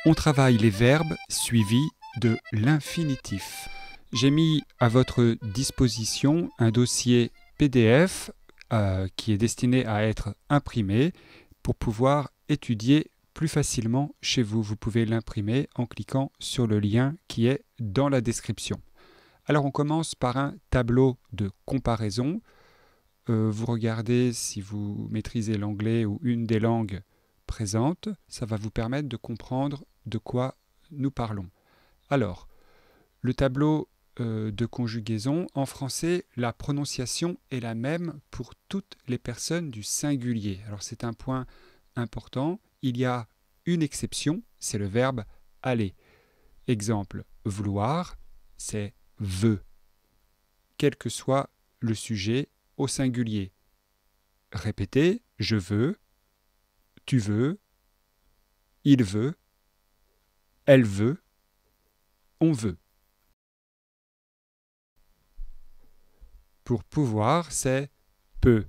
On travaille les verbes suivis de l'infinitif. J'ai mis à votre disposition un dossier PDF qui est destiné à être imprimé pour pouvoir étudier plus facilement chez vous. Vous pouvez l'imprimer en cliquant sur le lien qui est dans la description. Alors on commence par un tableau de comparaison. Vous regardez si vous maîtrisez l'anglais ou une des langues présentes. Ça va vous permettre de comprendre de quoi nous parlons. Alors, le tableau de conjugaison, en français, la prononciation est la même pour toutes les personnes du singulier. Alors c'est un point important. Il y a une exception, c'est le verbe aller. Exemple, vouloir, c'est veut. Quel que soit le sujet au singulier. Répétez, je veux, tu veux, il veut, elle veut, on veut. Pour pouvoir, c'est peut.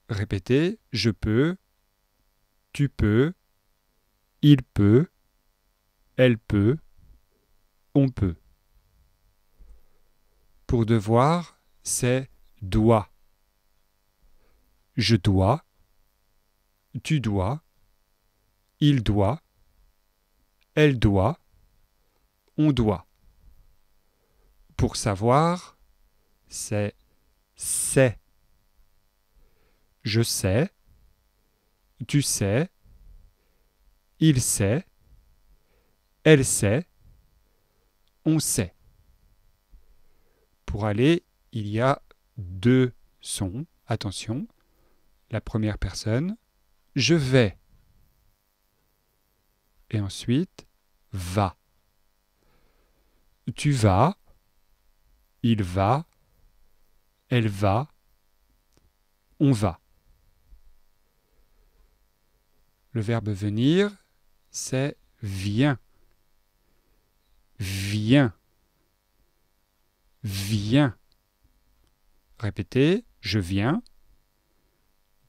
Répétez, je peux, tu peux, il peut, elle peut, on peut. Pour devoir, c'est doit. Je dois, tu dois, il doit, elle doit, on doit. Pour savoir, c'est sais. Je sais, tu sais, il sait, elle sait, on sait. Pour aller, il y a deux sons. Attention, la première personne, je vais. Et ensuite, va. Tu vas, il va, elle va, on va. Le verbe venir, c'est viens. Viens. Viens. Répétez, je viens,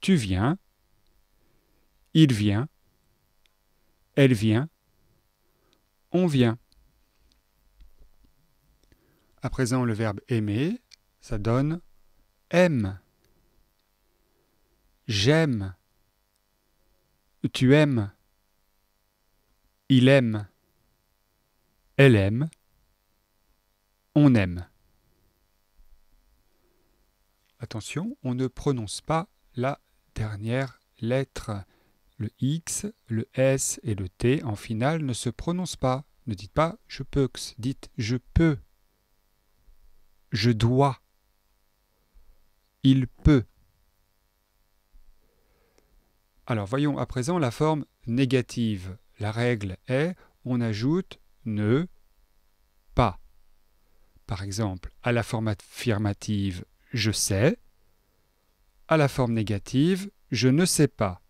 tu viens, il vient, elle vient, on vient. À présent, le verbe aimer, ça donne aime. J'aime. Tu aimes. Il aime. Elle aime. On aime. Attention, on ne prononce pas la dernière lettre. Le X, le S et le T en finale ne se prononcent pas. Ne dites pas je peux, dites je peux. Je dois. Il peut. Alors voyons à présent la forme négative. La règle est on ajoute ne pas. Par exemple, à la forme affirmative, je sais. À la forme négative, je ne sais pas.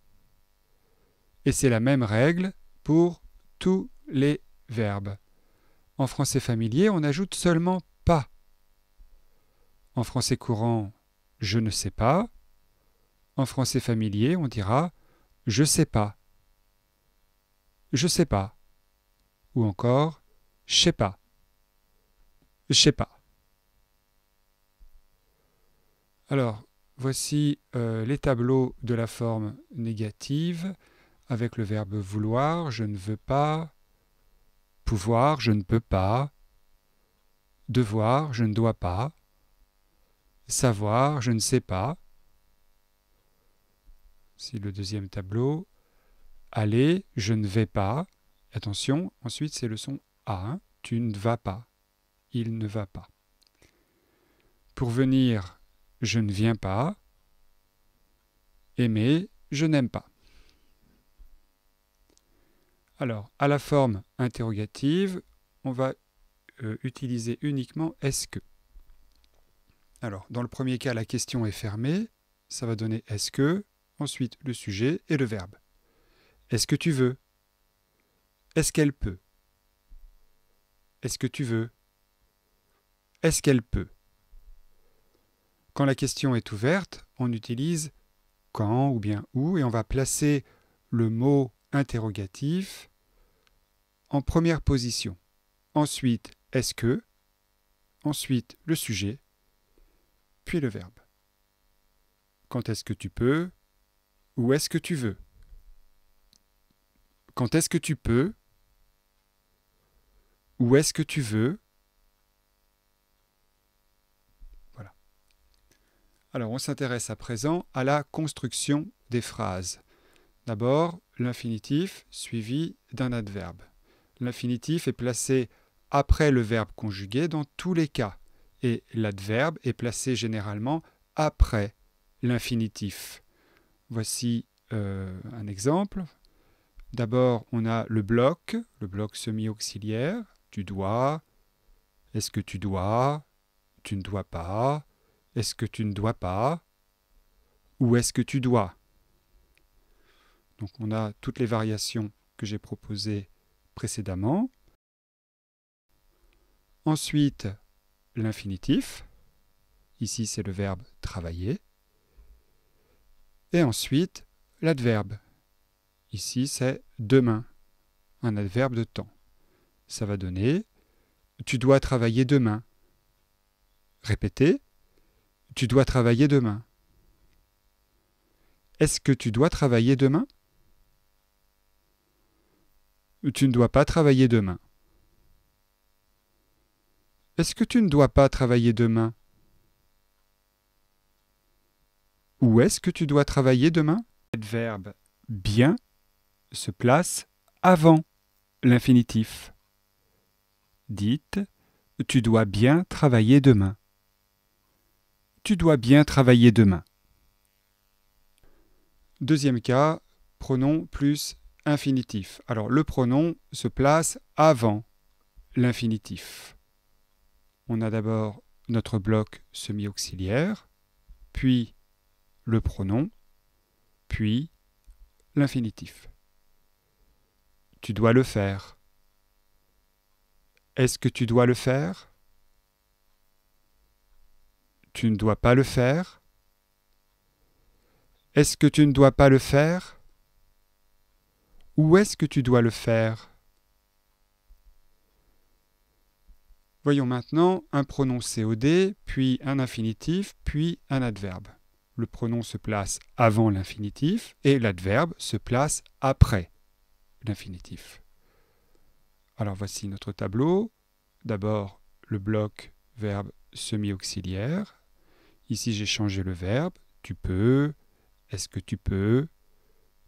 Et c'est la même règle pour tous les verbes. En français familier, on ajoute seulement pas. En français courant, je ne sais pas. En français familier, on dira je sais pas. Je sais pas. Ou encore je sais pas. Je sais pas. Alors, voici les tableaux de la forme négative avec le verbe vouloir, je ne veux pas, pouvoir, je ne peux pas, devoir, je ne dois pas, savoir, je ne sais pas. C'est le deuxième tableau. Aller, je ne vais pas. Attention, ensuite c'est le son A. Hein. Tu ne vas pas. Il ne va pas. Pour venir, je ne viens pas. Aimer, je n'aime pas. Alors, à la forme interrogative, on va utiliser uniquement est-ce que. Alors, dans le premier cas, la question est fermée. Ça va donner est-ce que, ensuite le sujet et le verbe. Est-ce que tu veux? Est-ce qu'elle peut? Est-ce que tu veux? Est-ce qu'elle peut? Quand la question est ouverte, on utilise quand ou bien où et on va placer le mot interrogatif en première position. Ensuite, est-ce que, ensuite le sujet, puis le verbe. Quand est-ce que tu peux? Où est-ce que tu veux? Quand est-ce que tu peux? Où est-ce que tu veux? Voilà. Alors, on s'intéresse à présent à la construction des phrases. D'abord, l'infinitif suivi d'un adverbe. L'infinitif est placé après le verbe conjugué dans tous les cas, et l'adverbe est placé généralement après l'infinitif. Voici un exemple. D'abord, on a le bloc semi-auxiliaire. Tu dois, est-ce que tu dois, tu ne dois pas, est-ce que tu ne dois pas, ou est-ce que tu dois. Donc on a toutes les variations que j'ai proposées précédemment. Ensuite, l'infinitif. Ici, c'est le verbe travailler. Et ensuite, l'adverbe. Ici, c'est demain, un adverbe de temps. Ça va donner tu dois travailler demain. Répétez, tu dois travailler demain. Est-ce que tu dois travailler demain? Tu ne dois pas travailler demain. Est-ce que tu ne dois pas travailler demain? Où est-ce que tu dois travailler demain? L'adverbe bien se place avant l'infinitif. Dites, tu dois bien travailler demain. Tu dois bien travailler demain. Deuxième cas, pronom plus infinitif. Alors le pronom se place avant l'infinitif. On a d'abord notre bloc semi-auxiliaire, puis le pronom, puis l'infinitif. Tu dois le faire. Est-ce que tu dois le faire? Tu ne dois pas le faire? Est-ce que tu ne dois pas le faire? Où est-ce que tu dois le faire? Voyons maintenant un pronom COD, puis un infinitif, puis un adverbe. Le pronom se place avant l'infinitif et l'adverbe se place après l'infinitif. Alors voici notre tableau. D'abord le bloc verbe semi-auxiliaire. Ici j'ai changé le verbe. Tu peux, est-ce que tu peux,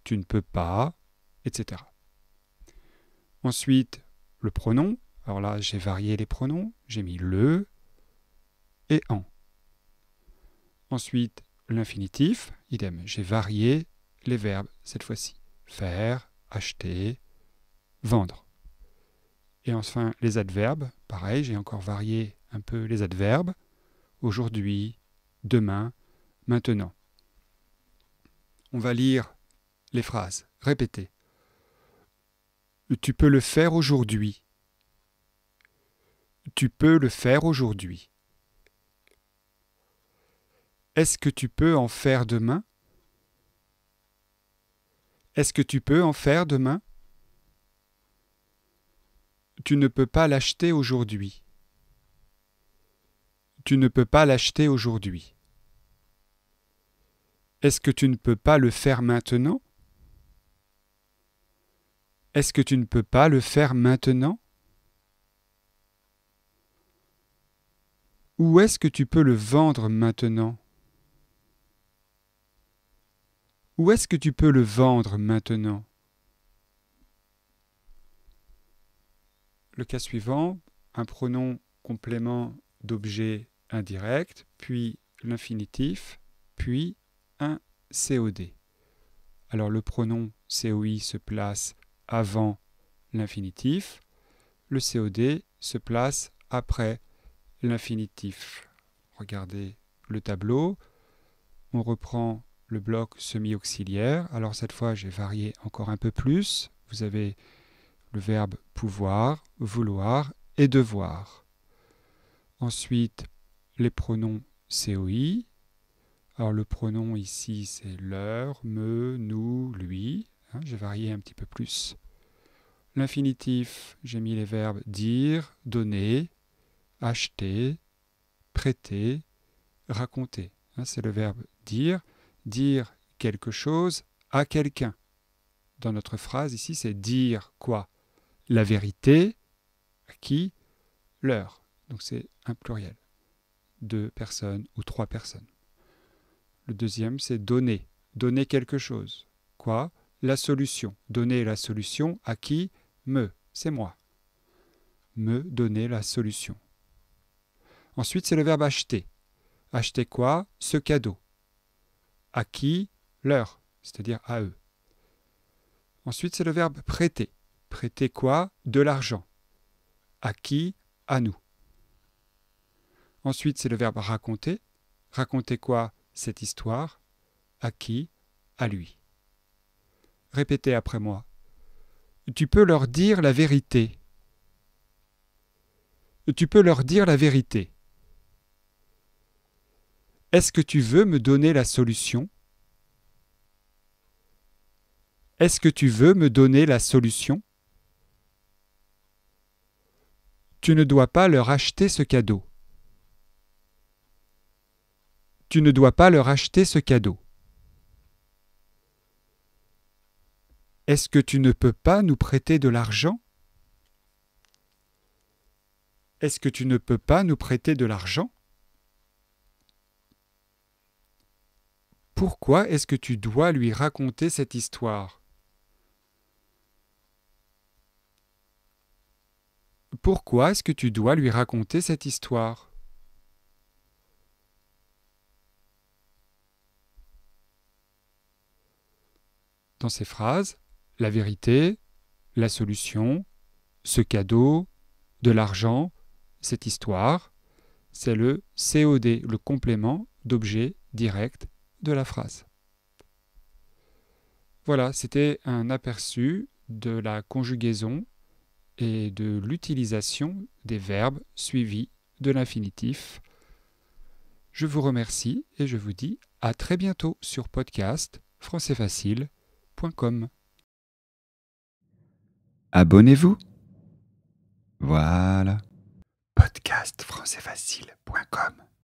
tu ne peux pas, etc. Ensuite le pronom. Alors là j'ai varié les pronoms. J'ai mis le et en. Ensuite l'infinitif. Idem, j'ai varié les verbes cette fois-ci. Faire, acheter, vendre. Et enfin, les adverbes, pareil, j'ai encore varié un peu les adverbes. Aujourd'hui, demain, maintenant. On va lire les phrases. Répétez. Tu peux le faire aujourd'hui. Tu peux le faire aujourd'hui. Est-ce que tu peux en faire demain? Est-ce que tu peux en faire demain? Tu ne peux pas l'acheter aujourd'hui. Tu ne peux pas l'acheter aujourd'hui. Est-ce que tu ne peux pas le faire maintenant? Est-ce que tu ne peux pas le faire maintenant? Où est-ce que tu peux le vendre maintenant? Où est-ce que tu peux le vendre maintenant? Le cas suivant, un pronom complément d'objet indirect, puis l'infinitif, puis un COD. Alors le pronom COI se place avant l'infinitif, le COD se place après l'infinitif. Regardez le tableau, on reprend le bloc semi-auxiliaire. Alors cette fois, j'ai varié encore un peu plus. Vous avez le verbe pouvoir, vouloir et devoir. Ensuite, les pronoms COI. Alors le pronom ici, c'est leur, me, nous, lui. J'ai varié un petit peu plus. L'infinitif, j'ai mis les verbes dire, donner, acheter, prêter, raconter. C'est le verbe dire. Dire quelque chose à quelqu'un. Dans notre phrase ici, c'est dire quoi? La vérité, à qui? Leur. Donc c'est un pluriel. 2 personnes ou 3 personnes. Le deuxième, c'est donner. Donner quelque chose. Quoi? La solution. Donner la solution à qui? Me. C'est moi. Me donner la solution. Ensuite, c'est le verbe acheter. Acheter quoi? Ce cadeau. À qui? Leur. C'est-à-dire à eux. Ensuite, c'est le verbe prêter. Prêter quoi? De l'argent. À qui? À nous. Ensuite, c'est le verbe raconter. Raconter quoi? Cette histoire. À qui? À lui. Répétez après moi. Tu peux leur dire la vérité. Tu peux leur dire la vérité. Est-ce que tu veux me donner la solution? Est-ce que tu veux me donner la solution? Tu ne dois pas leur acheter ce cadeau. Tu ne dois pas leur acheter ce cadeau. Est-ce que tu ne peux pas nous prêter de l'argent? Est-ce que tu ne peux pas nous prêter de l'argent? Pourquoi est-ce que tu dois lui raconter cette histoire? Pourquoi est-ce que tu dois lui raconter cette histoire? Dans ces phrases, la vérité, la solution, ce cadeau, de l'argent, cette histoire, c'est le COD, le complément d'objet direct de la phrase. Voilà, c'était un aperçu de la conjugaison et de l'utilisation des verbes suivis de l'infinitif. Je vous remercie et je vous dis à très bientôt sur podcast françaisfacile.com. Abonnez-vous. Voilà. Podcast françaisfacile.com